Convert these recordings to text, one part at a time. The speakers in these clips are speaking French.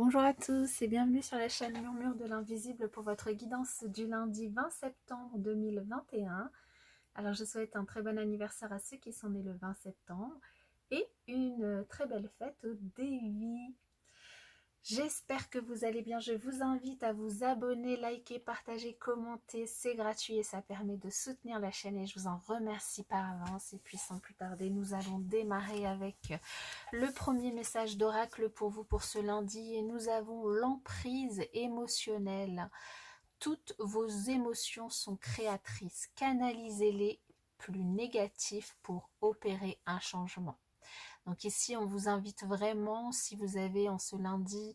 Bonjour à tous et bienvenue sur la chaîne Murmure de l'Invisible pour votre guidance du lundi 20 septembre 2021. Alors je souhaite un très bon anniversaire à ceux qui sont nés le 20 septembre et une très belle fête au début. J'espère que vous allez bien. Je vous invite à vous abonner, liker, partager, commenter. C'est gratuit et ça permet de soutenir la chaîne et je vous en remercie par avance. Et puis sans plus tarder, nous allons démarrer avec le premier message d'oracle pour vous pour ce lundi. Et nous avons l'emprise émotionnelle. Toutes vos émotions sont créatrices. Canalisez-les plus négatifs pour opérer un changement. Donc ici, on vous invite vraiment, si vous avez en ce lundi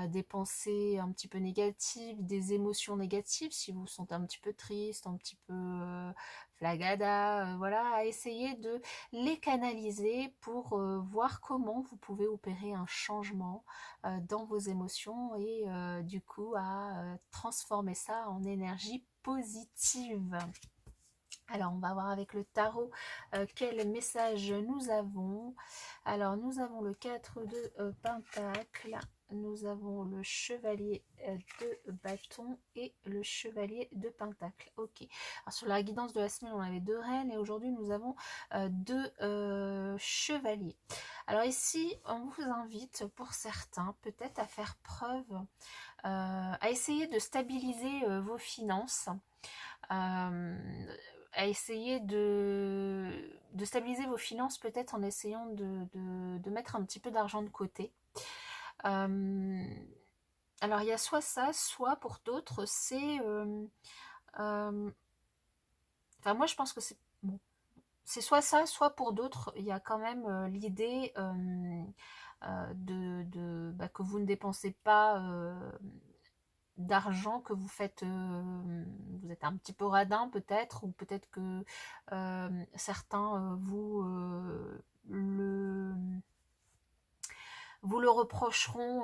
des pensées un petit peu négatives, des émotions négatives, si vous vous sentez un petit peu triste, un petit peu flagada, voilà, à essayer de les canaliser pour voir comment vous pouvez opérer un changement dans vos émotions et du coup à transformer ça en énergie positive. Alors, on va voir avec le tarot quel message nous avons. Alors, nous avons le 4 de Pentacle, nous avons le chevalier de bâton et le chevalier de Pentacle. Ok. Alors, sur la guidance de la semaine, on avait deux reines et aujourd'hui, nous avons deux chevaliers. Alors ici, on vous invite pour certains peut-être à faire preuve, à essayer de stabiliser vos finances. À essayer de stabiliser vos finances peut-être en essayant de mettre un petit peu d'argent de côté. Alors il y a soit ça, soit pour d'autres c'est... enfin moi je pense que c'est... Bon, c'est soit ça, soit pour d'autres, il y a quand même l'idée que vous ne dépensez pas d'argent, que vous faites, vous êtes un petit peu radin peut-être, ou peut-être que certains vous le reprocheront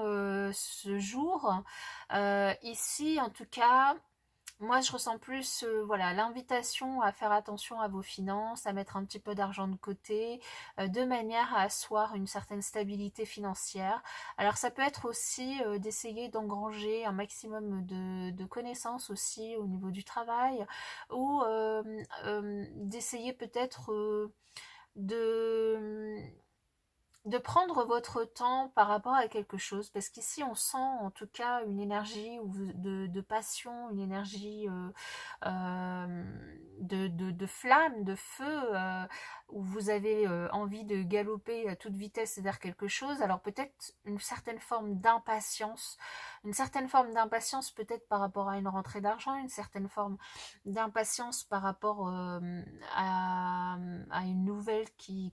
ce jour. Ici, en tout cas, moi, je ressens plus voilà, l'invitation à faire attention à vos finances, à mettre un petit peu d'argent de côté, de manière à asseoir une certaine stabilité financière. Alors, ça peut être aussi d'essayer d'engranger un maximum de connaissances aussi au niveau du travail, ou d'essayer peut-être de de prendre votre temps par rapport à quelque chose, parce qu'ici on sent en tout cas une énergie de passion, une énergie de flamme, de feu, où vous avez envie de galoper à toute vitesse vers quelque chose. Alors peut-être une certaine forme d'impatience peut-être par rapport à une rentrée d'argent, une certaine forme d'impatience par rapport à une nouvelle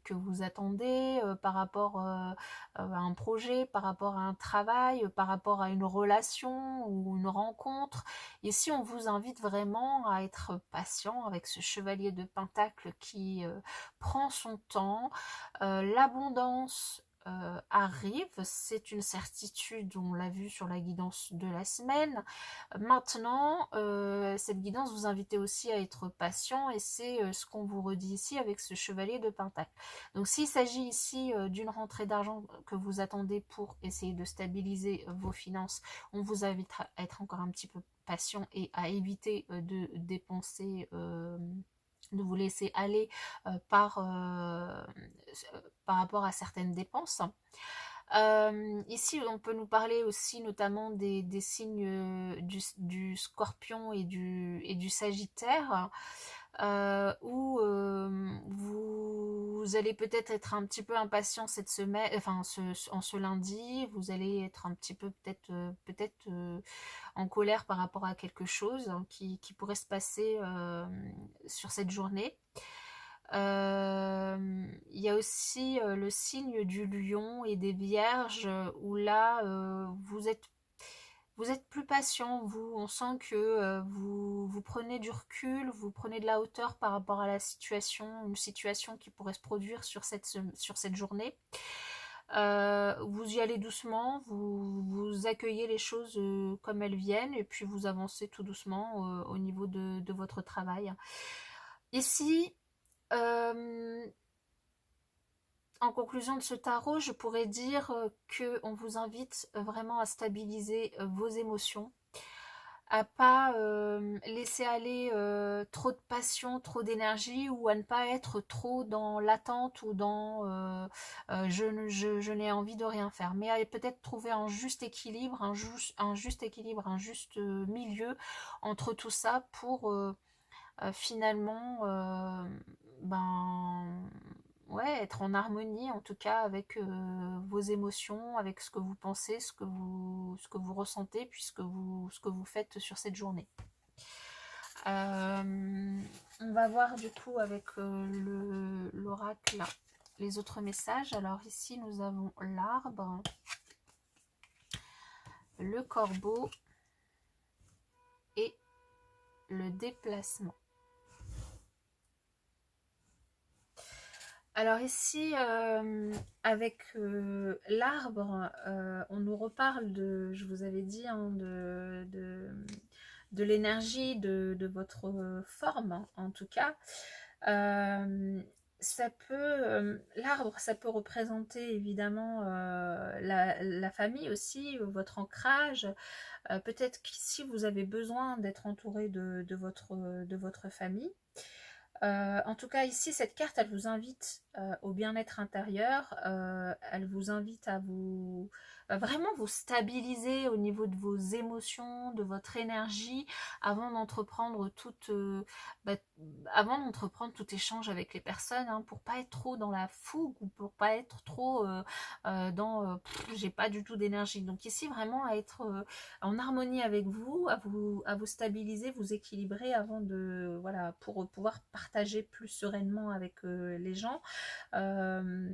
que vous attendez, par rapport à un projet, par rapport à un travail, par rapport à une relation ou une rencontre. Ici, on vous invite vraiment à être patient avec ce chevalier de Pentacle qui prend son temps. L'abondance arrive, c'est une certitude, on l'a vu sur la guidance de la semaine. Maintenant, cette guidance vous invite aussi à être patient et c'est ce qu'on vous redit ici avec ce chevalier de Pentacle. Donc s'il s'agit ici d'une rentrée d'argent que vous attendez pour essayer de stabiliser vos finances, on vous invite à être encore un petit peu patient et à éviter de dépenser, de vous laisser aller par rapport à certaines dépenses. Ici, on peut nous parler aussi notamment des signes du Scorpion et du Sagittaire, où vous allez peut-être être un petit peu impatient cette semaine, enfin en ce lundi, vous allez être un petit peu peut-être en colère par rapport à quelque chose hein, qui pourrait se passer sur cette journée. Il y a aussi le signe du lion et des vierges où là vous êtes plus patient, vous, on sent que vous prenez du recul, vous prenez de la hauteur par rapport à la situation, une situation qui pourrait se produire sur cette journée. Vous y allez doucement, vous accueillez les choses comme elles viennent et puis vous avancez tout doucement au niveau de votre travail. Ici, euh, En conclusion de ce tarot, je pourrais dire qu'on vous invite vraiment à stabiliser vos émotions, à pas laisser aller trop de passion, trop d'énergie, ou à ne pas être trop dans l'attente ou dans je n'ai envie de rien faire, mais à peut-être trouver un juste équilibre, un juste équilibre, un juste milieu entre tout ça pour finalement ben ouais, être en harmonie en tout cas avec vos émotions, avec ce que vous pensez, ce que vous ressentez, puis ce que vous faites sur cette journée. On va voir du coup avec l'oracle les autres messages. Alors ici nous avons l'arbre, le corbeau et le déplacement. Alors ici, avec l'arbre, on nous reparle de, je vous avais dit, hein, de l'énergie de votre forme, en tout cas. Ça peut, l'arbre, ça peut représenter évidemment la famille aussi, votre ancrage. Peut-être qu'ici, vous avez besoin d'être entouré de votre famille. En tout cas, ici, cette carte, elle vous invite au bien-être intérieur. Elle vous invite à vous vraiment vous stabiliser au niveau de vos émotions, de votre énergie, avant d'entreprendre bah, avant d'entreprendre tout échange avec les personnes, hein, pour pas être trop dans la fougue ou pour pas être trop dans j'ai pas du tout d'énergie. Donc ici, vraiment à être en harmonie avec vous, à vous stabiliser, vous équilibrer avant de, voilà, pour pouvoir partager plus sereinement avec les gens. Euh,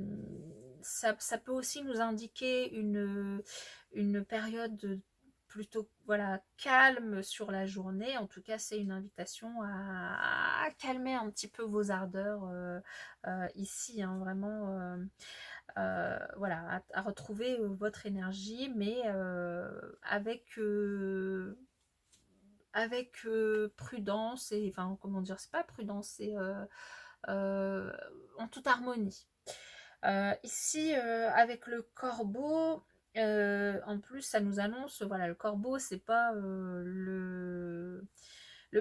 ça peut aussi nous indiquer une période plutôt, voilà, calme sur la journée. En tout cas, c'est une invitation à calmer un petit peu vos ardeurs ici, hein, vraiment. Voilà, à retrouver votre énergie, mais avec prudence et, enfin, comment dire, c'est pas prudence, c'est en toute harmonie. Ici, avec le corbeau, en plus, ça nous annonce, voilà, le corbeau, c'est pas le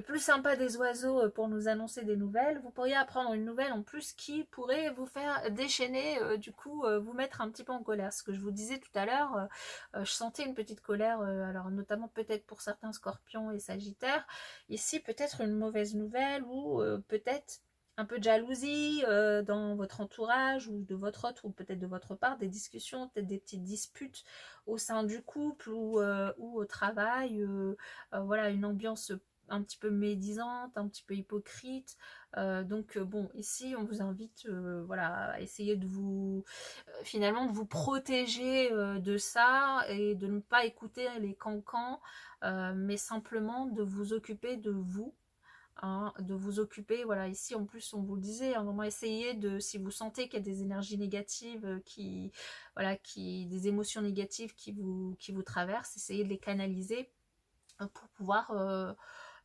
plus sympa des oiseaux pour nous annoncer des nouvelles. Vous pourriez apprendre une nouvelle en plus qui pourrait vous faire déchaîner, du coup, vous mettre un petit peu en colère. Ce que je vous disais tout à l'heure, je sentais une petite colère, alors notamment peut-être pour certains scorpions et sagittaires. Ici, peut-être une mauvaise nouvelle ou peut-être un peu de jalousie dans votre entourage ou de votre autre ou peut-être de votre part, des discussions, peut-être des petites disputes au sein du couple ou au travail, voilà, une ambiance un petit peu médisante, un petit peu hypocrite. Donc bon, ici on vous invite voilà, à essayer de vous finalement de vous protéger de ça et de ne pas écouter les cancans, mais simplement de vous occuper de vous, hein, de vous occuper, voilà, ici en plus on vous le disait, hein, vraiment essayer de, si vous sentez qu'il y a des énergies négatives voilà, des émotions négatives qui vous traversent, essayez de les canaliser pour pouvoir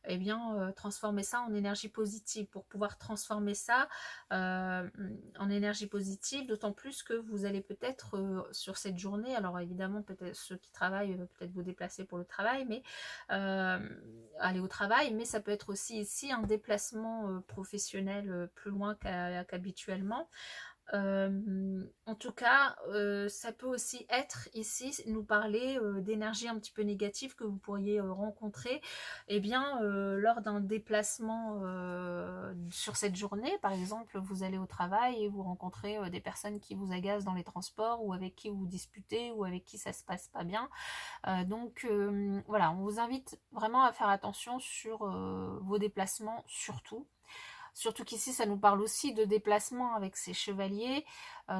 eh bien, transformer ça en énergie positive, pour pouvoir transformer ça en énergie positive, d'autant plus que vous allez peut-être sur cette journée, alors évidemment peut-être ceux qui travaillent peut-être vous déplacer pour le travail, mais aller au travail, mais ça peut être aussi ici un déplacement professionnel plus loin qu'habituellement. En tout cas, ça peut aussi être ici, nous parler d'énergie un petit peu négative que vous pourriez rencontrer eh bien, lors d'un déplacement sur cette journée. Par exemple, vous allez au travail et vous rencontrez des personnes qui vous agacent dans les transports ou avec qui vous disputez ou avec qui ça se passe pas bien. Donc voilà, on vous invite vraiment à faire attention sur vos déplacements surtout. Surtout qu'ici, ça nous parle aussi de déplacement avec ces chevaliers.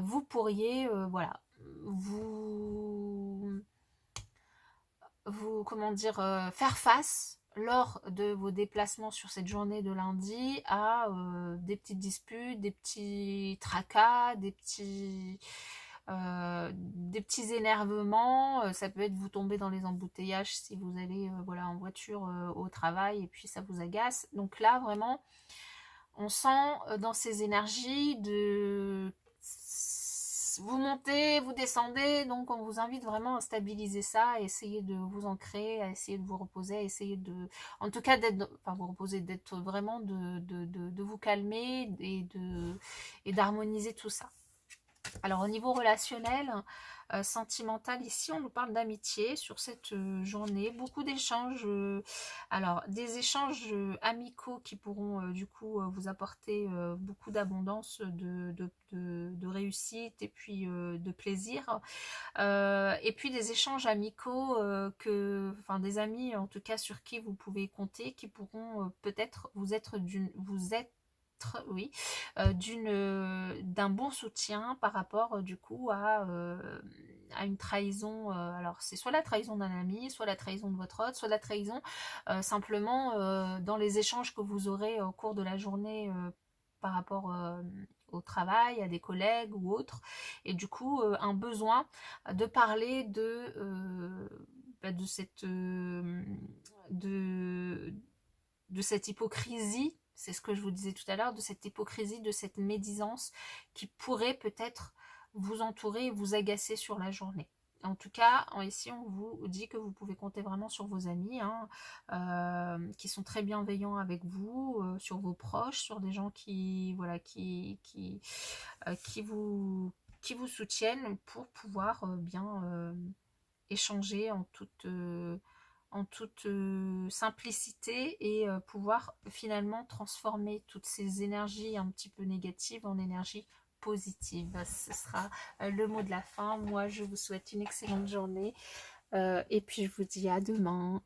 Vous pourriez, voilà, vous, comment dire, faire face lors de vos déplacements sur cette journée de lundi à des petites disputes, des petits tracas, des petits énervements. Ça peut être vous tomber dans les embouteillages si vous allez voilà, en voiture au travail et puis ça vous agace. Donc là, vraiment, on sent dans ces énergies de vous montez, vous descendez, donc on vous invite vraiment à stabiliser ça, à essayer de vous ancrer, à essayer de vous reposer, à essayer de, en tout cas d'être, enfin vous reposer, d'être vraiment de vous calmer et d'harmoniser tout ça. Alors au niveau relationnel, sentimental, ici on nous parle d'amitié sur cette journée, beaucoup d'échanges, alors des échanges amicaux qui pourront du coup vous apporter beaucoup d'abondance, de réussite et puis de plaisir. Et puis des échanges amicaux enfin des amis en tout cas sur qui vous pouvez compter, qui pourront peut-être vous être oui, d'un bon soutien par rapport du coup à une trahison. Alors c'est soit la trahison d'un ami, soit la trahison de votre hôte, soit la trahison simplement dans les échanges que vous aurez au cours de la journée par rapport au travail, à des collègues ou autres, et du coup un besoin de parler de cette de cette hypocrisie, c'est ce que je vous disais tout à l'heure, de cette hypocrisie, de cette médisance qui pourrait peut-être vous entourer et vous agacer sur la journée. En tout cas, ici, on vous dit que vous pouvez compter vraiment sur vos amis, hein, qui sont très bienveillants avec vous, sur vos proches, sur des gens qui, voilà, qui vous soutiennent pour pouvoir bien échanger en toute simplicité et pouvoir finalement transformer toutes ces énergies un petit peu négatives en énergie positive. Ce sera le mot de la fin. Moi, je vous souhaite une excellente journée et puis je vous dis à demain.